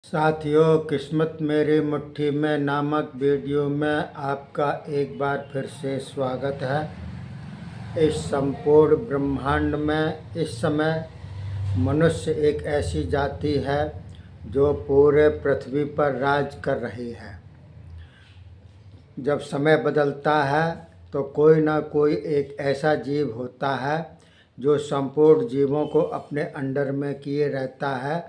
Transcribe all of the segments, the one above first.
साथियों, किस्मत मेरी मुट्ठी में नामक वीडियो में आपका एक बार फिर से स्वागत है। इस संपूर्ण ब्रह्मांड में इस समय मनुष्य एक ऐसी जाति है जो पूरे पृथ्वी पर राज कर रही है। जब समय बदलता है तो कोई ना कोई एक ऐसा जीव होता है जो संपूर्ण जीवों को अपने अंडर में किए रहता है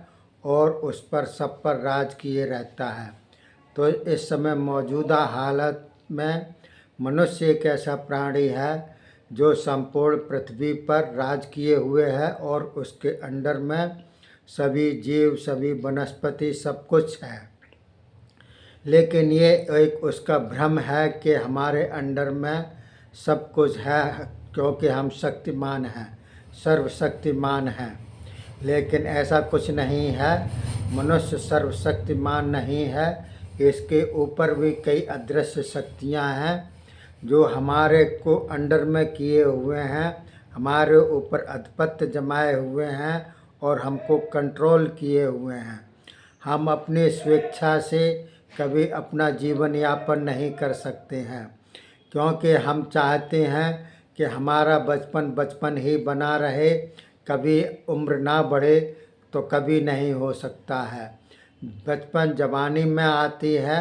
और उस पर सब पर राज किए रहता है। तो इस समय मौजूदा हालत में मनुष्य एक ऐसा प्राणी है जो संपूर्ण पृथ्वी पर राज किए हुए है और उसके अंडर में सभी जीव, सभी वनस्पति, सब कुछ है। लेकिन ये एक उसका भ्रम है कि हमारे अंडर में सब कुछ है, क्योंकि हम शक्तिमान हैं, सर्वशक्तिमान हैं। लेकिन ऐसा कुछ नहीं है। मनुष्य सर्वशक्तिमान नहीं है। इसके ऊपर भी कई अदृश्य शक्तियां हैं जो हमारे को अंडर में किए हुए हैं, हमारे ऊपर आधिपत्य जमाए हुए हैं और हमको कंट्रोल किए हुए हैं। हम अपनी स्वेच्छा से कभी अपना जीवन यापन नहीं कर सकते हैं, क्योंकि हम चाहते हैं कि हमारा बचपन बचपन ही बना रहे, कभी उम्र ना बढ़े तो कभी नहीं हो सकता है। बचपन जवानी में आती है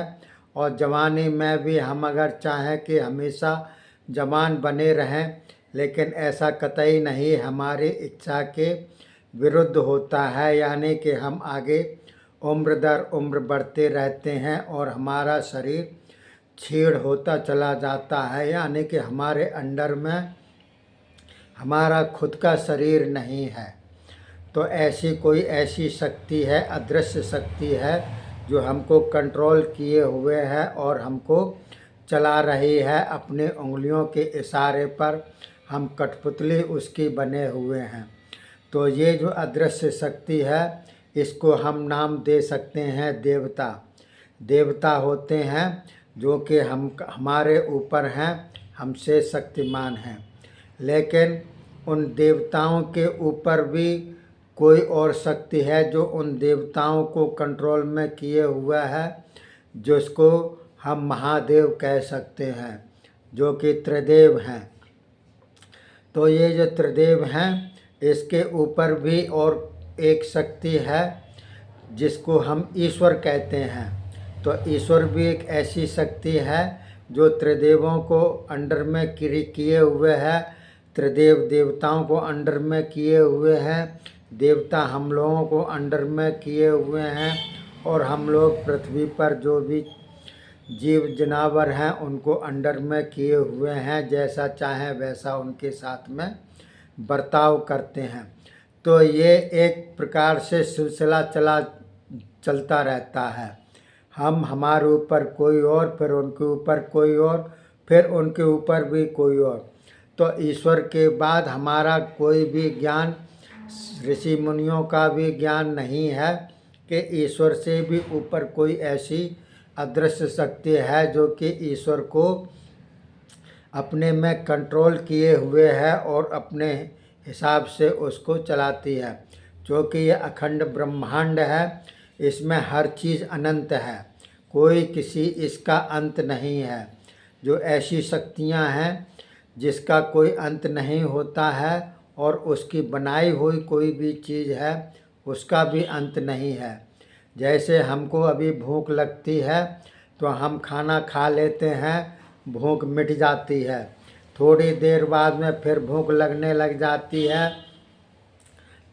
और जवानी में भी हम अगर चाहें कि हमेशा जवान बने रहें, लेकिन ऐसा कतई नहीं, हमारी इच्छा के विरुद्ध होता है। यानी कि हम आगे उम्र दर उम्र बढ़ते रहते हैं और हमारा शरीर क्षीण होता चला जाता है। यानी कि हमारे अंडर में हमारा खुद का शरीर नहीं है। तो ऐसी कोई ऐसी शक्ति है, अदृश्य शक्ति है, जो हमको कंट्रोल किए हुए है और हमको चला रही है अपने उंगलियों के इशारे पर। हम कठपुतली उसकी बने हुए हैं। तो ये जो अदृश्य शक्ति है, इसको हम नाम दे सकते हैं देवता। देवता होते हैं जो कि हमारे ऊपर हैं, हमसे शक्तिमान हैं। लेकिन उन देवताओं के ऊपर भी कोई और शक्ति है जो उन देवताओं को कंट्रोल में किए हुआ है, जिसको हम महादेव कह सकते हैं, जो कि त्रिदेव हैं। तो ये जो त्रिदेव हैं, इसके ऊपर भी और एक शक्ति है जिसको हम ईश्वर कहते हैं। तो ईश्वर भी एक ऐसी शक्ति है जो त्रिदेवों को अंडर में किए हुए है, त्रिदेव देवताओं को अंडर में किए हुए हैं, देवता हम लोगों को अंडर में किए हुए हैं और हम लोग पृथ्वी पर जो भी जीव जनावर हैं उनको अंडर में किए हुए हैं। जैसा चाहें वैसा उनके साथ में बर्ताव करते हैं। तो ये एक प्रकार से सिलसिला चलता रहता है। हम हमारे ऊपर कोई और, फिर उनके ऊपर कोई और, फिर उनके ऊपर भी कोई और। तो ईश्वर के बाद हमारा कोई भी ज्ञान, ऋषि मुनियों का भी ज्ञान नहीं है कि ईश्वर से भी ऊपर कोई ऐसी अदृश्य शक्ति है जो कि ईश्वर को अपने में कंट्रोल किए हुए है और अपने हिसाब से उसको चलाती है। क्योंकि ये अखंड ब्रह्मांड है, इसमें हर चीज़ अनंत है, कोई किसी इसका अंत नहीं है। जो ऐसी शक्तियां हैं जिसका कोई अंत नहीं होता है और उसकी बनाई हुई कोई भी चीज़ है उसका भी अंत नहीं है। जैसे हमको अभी भूख लगती है तो हम खाना खा लेते हैं, भूख मिट जाती है। थोड़ी देर बाद में फिर भूख लगने लग जाती है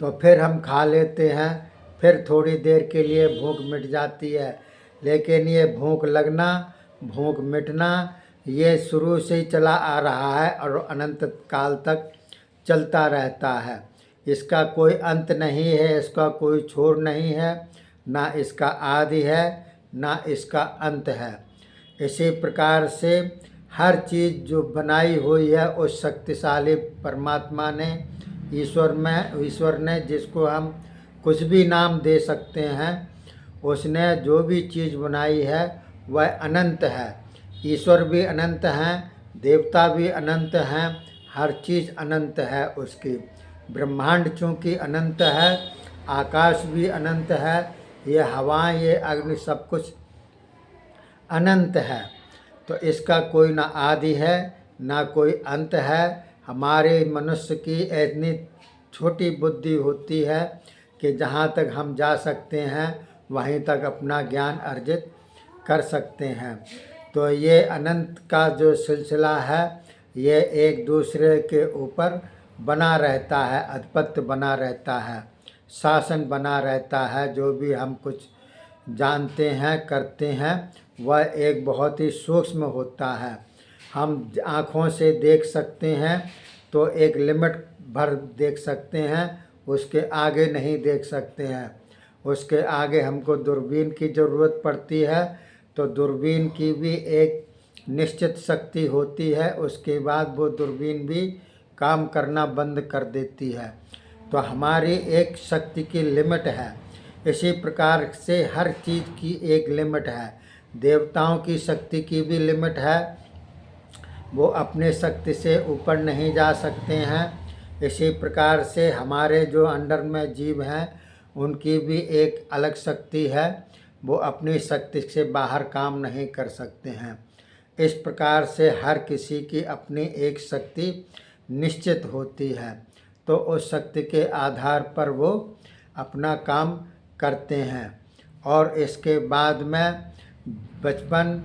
तो फिर हम खा लेते हैं, फिर थोड़ी देर के लिए भूख मिट जाती है। लेकिन ये भूख लगना, भूख मिटना, ये शुरू से ही चला आ रहा है और अनंत काल तक चलता रहता है। इसका कोई अंत नहीं है, इसका कोई छोर नहीं है, ना इसका आदि है ना इसका अंत है। इसी प्रकार से हर चीज़ जो बनाई हुई है उस शक्तिशाली परमात्मा ने, ईश्वर ने, जिसको हम कुछ भी नाम दे सकते हैं, उसने जो भी चीज़ बनाई है वह अनंत है। ईश्वर भी अनंत हैं, देवता भी अनंत हैं, हर चीज़ अनंत है उसकी। ब्रह्मांड चूँकि अनंत है, आकाश भी अनंत है, ये हवाएं, ये अग्नि, सब कुछ अनंत है। तो इसका कोई ना आदि है ना कोई अंत है। हमारे मनुष्य की इतनी छोटी बुद्धि होती है कि जहाँ तक हम जा सकते हैं वहीं तक अपना ज्ञान अर्जित कर सकते हैं। तो ये अनंत का जो सिलसिला है ये एक दूसरे के ऊपर बना रहता है, आधिपत्य बना रहता है, शासन बना रहता है। जो भी हम कुछ जानते हैं, करते हैं, वह एक बहुत ही सूक्ष्म होता है। हम आँखों से देख सकते हैं तो एक लिमिट भर देख सकते हैं, उसके आगे नहीं देख सकते हैं। उसके आगे हमको दूरबीन की ज़रूरत पड़ती है। तो दूरबीन की भी एक निश्चित शक्ति होती है, उसके बाद वो दूरबीन भी काम करना बंद कर देती है। तो हमारी एक शक्ति की लिमिट है। इसी प्रकार से हर चीज़ की एक लिमिट है। देवताओं की शक्ति की भी लिमिट है, वो अपने शक्ति से ऊपर नहीं जा सकते हैं। इसी प्रकार से हमारे जो अंडर में जीव हैं उनकी भी एक अलग शक्ति है, वो अपनी शक्ति से बाहर काम नहीं कर सकते हैं। इस प्रकार से हर किसी की अपनी एक शक्ति निश्चित होती है। तो उस शक्ति के आधार पर वो अपना काम करते हैं। और इसके बाद में बचपन,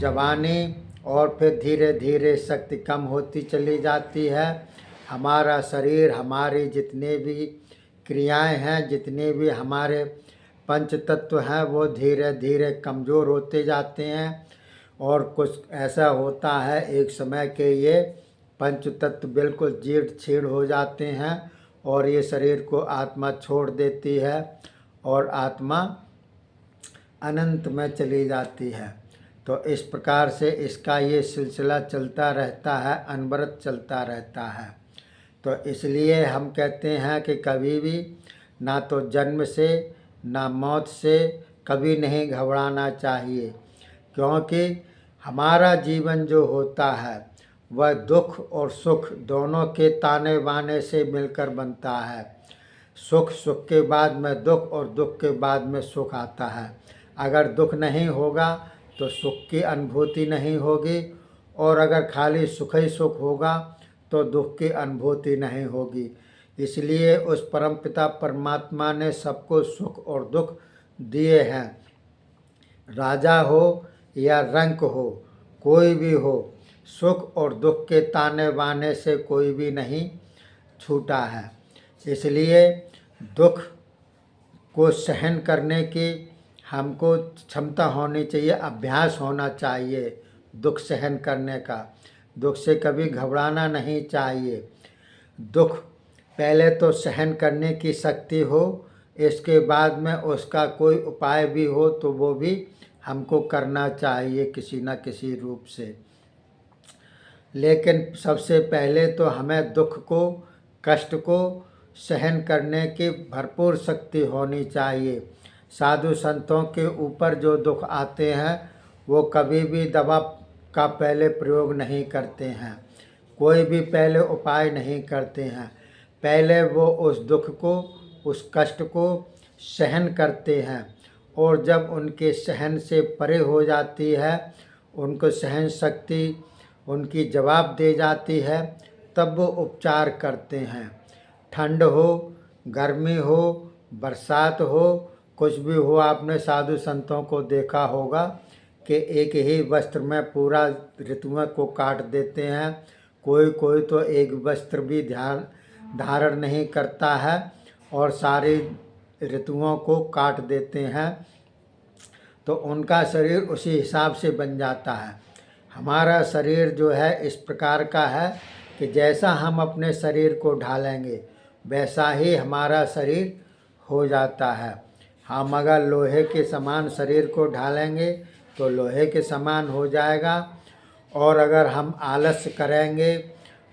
जवानी और फिर धीरे धीरे शक्ति कम होती चली जाती है। हमारा शरीर, हमारी जितने भी क्रियाएं हैं, जितने भी हमारे पंच तत्व हैं, वो धीरे धीरे कमज़ोर होते जाते हैं। और कुछ ऐसा होता है एक समय के ये पंच तत्व बिल्कुल जीर्ण छीर्ण हो जाते हैं और ये शरीर को आत्मा छोड़ देती है और आत्मा अनंत में चली जाती है। तो इस प्रकार से इसका ये सिलसिला चलता रहता है, अनवरत चलता रहता है। तो इसलिए हम कहते हैं कि कभी भी ना तो जन्म से ना मौत से कभी नहीं घबराना चाहिए, क्योंकि हमारा जीवन जो होता है वह दुख और सुख दोनों के ताने बाने से मिलकर बनता है। सुख, सुख के बाद में दुख और दुख के बाद में सुख आता है। अगर दुख नहीं होगा तो सुख की अनुभूति नहीं होगी, और अगर खाली सुख ही सुख होगा तो दुख की अनुभूति नहीं होगी। इसलिए उस परमपिता परमात्मा ने सबको सुख और दुख दिए हैं। राजा हो या रंक हो, कोई भी हो, सुख और दुख के ताने बाने से कोई भी नहीं छूटा है। इसलिए दुख को सहन करने की हमको क्षमता होनी चाहिए, अभ्यास होना चाहिए दुख सहन करने का। दुख से कभी घबराना नहीं चाहिए। दुख पहले तो सहन करने की शक्ति हो, इसके बाद में उसका कोई उपाय भी हो तो वो भी हमको करना चाहिए किसी न किसी रूप से। लेकिन सबसे पहले तो हमें दुख को, कष्ट को सहन करने की भरपूर शक्ति होनी चाहिए। साधु संतों के ऊपर जो दुख आते हैं वो कभी भी दवा का पहले प्रयोग नहीं करते हैं, कोई भी पहले उपाय नहीं करते हैं। पहले वो उस दुख को, उस कष्ट को सहन करते हैं, और जब उनके सहन से परे हो जाती है, उनको सहन शक्ति उनकी जवाब दे जाती है, तब वो उपचार करते हैं। ठंड हो, गर्मी हो, बरसात हो, कुछ भी हो, आपने साधु संतों को देखा होगा कि एक ही वस्त्र में पूरा ऋतुओं को काट देते हैं। कोई कोई तो एक वस्त्र भी धारण नहीं करता है और सारी ऋतुओं को काट देते हैं, तो उनका शरीर उसी हिसाब से बन जाता है। हमारा शरीर जो है इस प्रकार का है कि जैसा हम अपने शरीर को ढालेंगे वैसा ही हमारा शरीर हो जाता है। हम अगर लोहे के समान शरीर को ढालेंगे तो लोहे के समान हो जाएगा, और अगर हम आलस्य करेंगे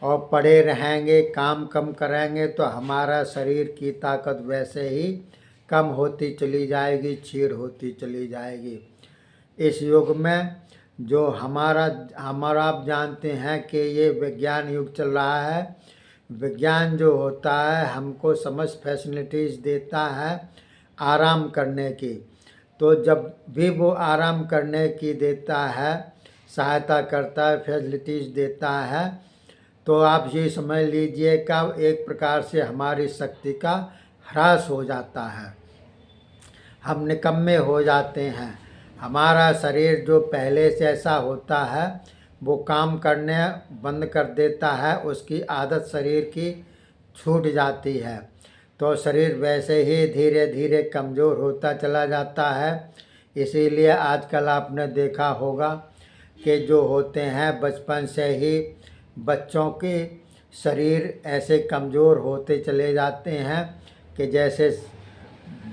और पड़े रहेंगे, काम कम करेंगे, तो हमारा शरीर की ताकत वैसे ही कम होती चली जाएगी, क्षीण होती चली जाएगी। इस युग में जो हमारा आप जानते हैं कि ये विज्ञान युग चल रहा है। विज्ञान जो होता है हमको समस्त फैसिलिटीज़ देता है, आराम करने की। तो जब भी वो आराम करने की देता है, सहायता करता है, फैसिलिटीज़ देता है, तो आप ये समझ लीजिए कि एक प्रकार से हमारी शक्ति का ह्रास हो जाता है, हम निकम्मे हो जाते हैं। हमारा शरीर जो पहले से ऐसा होता है वो काम करने बंद कर देता है, उसकी आदत शरीर की छूट जाती है, तो शरीर वैसे ही धीरे धीरे कमज़ोर होता चला जाता है। इसीलिए आजकल आपने देखा होगा कि जो होते हैं बचपन से ही बच्चों के शरीर ऐसे कमज़ोर होते चले जाते हैं कि जैसे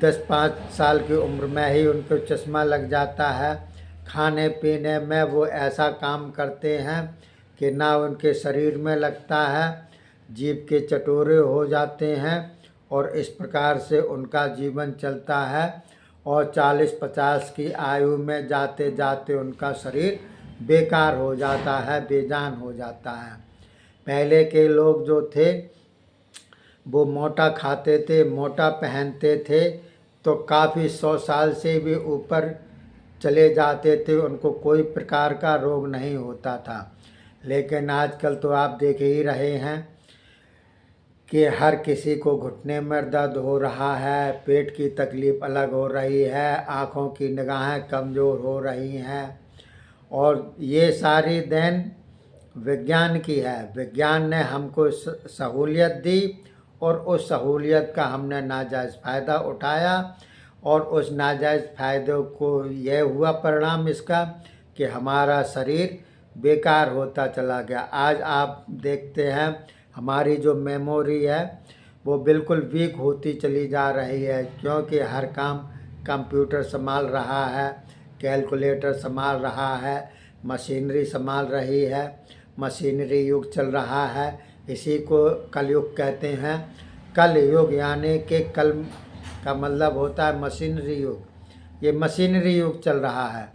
10-5 साल की उम्र में ही उनको चश्मा लग जाता है। खाने पीने में वो ऐसा काम करते हैं कि ना उनके शरीर में लगता है, जीभ के चटोरे हो जाते हैं, और इस प्रकार से उनका जीवन चलता है, और 40-50 की आयु में जाते जाते उनका शरीर बेकार हो जाता है, बेजान हो जाता है। पहले के लोग जो थे वो मोटा खाते थे, मोटा पहनते थे, तो काफ़ी 100 साल से भी ऊपर चले जाते थे, उनको कोई प्रकार का रोग नहीं होता था। लेकिन आजकल तो आप देख ही रहे हैं कि हर किसी को घुटने में दर्द हो रहा है, पेट की तकलीफ़ अलग हो रही है, आँखों की निगाहें कमज़ोर हो रही हैं, और ये सारी देन विज्ञान की है। विज्ञान ने हमको सहूलियत दी, और उस सहूलियत का हमने नाजायज़ फ़ायदा उठाया, और उस नाजायज़ फ़ायदे को यह हुआ परिणाम इसका कि हमारा शरीर बेकार होता चला गया। आज आप देखते हैं हमारी जो मेमोरी है वो बिल्कुल वीक होती चली जा रही है, क्योंकि हर काम कंप्यूटर संभाल रहा है, कैलकुलेटर संभाल रहा है, मशीनरी संभाल रही है, मशीनरी युग चल रहा है। इसी को कलयुग कहते हैं। कल युग यानी कि कल का मतलब होता है मशीनरी युग। ये मशीनरी युग चल रहा है।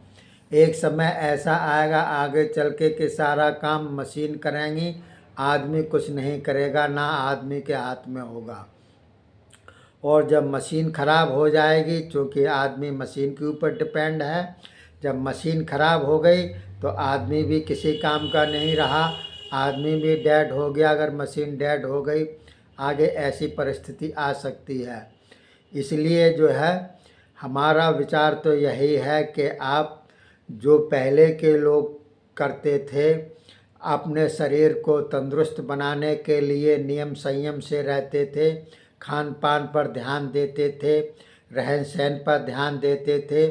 एक समय ऐसा आएगा आगे चल के कि सारा काम मशीन करेंगी, आदमी कुछ नहीं करेगा, ना आदमी के हाथ में होगा। और जब मशीन ख़राब हो जाएगी, चूँकि आदमी मशीन के ऊपर डिपेंड है, जब मशीन ख़राब हो गई तो आदमी भी किसी काम का नहीं रहा, आदमी भी डेड हो गया। अगर मशीन डेड हो गई, आगे ऐसी परिस्थिति आ सकती है। इसलिए जो है हमारा विचार तो यही है कि आप जो पहले के लोग करते थे, अपने शरीर को तंदुरुस्त बनाने के लिए नियम संयम से रहते थे, खान पान पर ध्यान देते थे, रहन सहन पर ध्यान देते थे,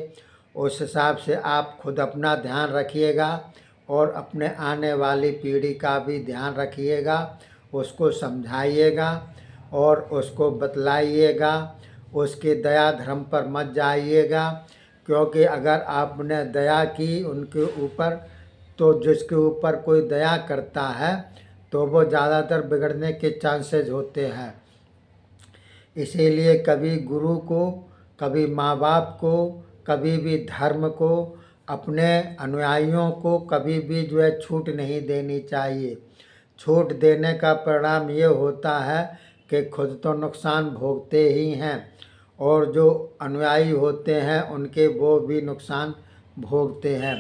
उस हिसाब से आप खुद अपना ध्यान रखिएगा, और अपने आने वाली पीढ़ी का भी ध्यान रखिएगा, उसको समझाइएगा और उसको बतलाइएगा। उसके दया धर्म पर मत जाइएगा, क्योंकि अगर आपने दया की उनके ऊपर, तो जिसके ऊपर कोई दया करता है तो वो ज़्यादातर बिगड़ने के चांसेस होते हैं। इसीलिए कभी गुरु को, कभी माँ बाप को, कभी भी धर्म को, अपने अनुयायियों को कभी भी जो है छूट नहीं देनी चाहिए। छूट देने का परिणाम ये होता है कि खुद तो नुकसान भोगते ही हैं, और जो अनुयायी होते हैं उनके वो भी नुकसान भोगते हैं।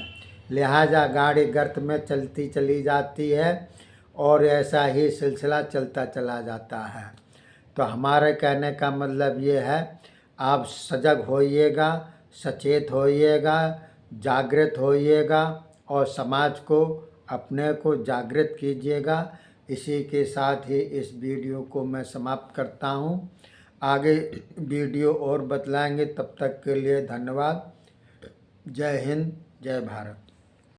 लिहाजा गाड़ी गर्त में चलती चली जाती है, और ऐसा ही सिलसिला चलता चला जाता है। तो हमारे कहने का मतलब ये है, आप सजग होइएगा, सचेत होइएगा, जागृत होइएगा, और समाज को, अपने को जागृत कीजिएगा। इसी के साथ ही इस वीडियो को मैं समाप्त करता हूँ। आगे वीडियो और बतलाएंगे, तब तक के लिए धन्यवाद। जय हिंद, जय भारत।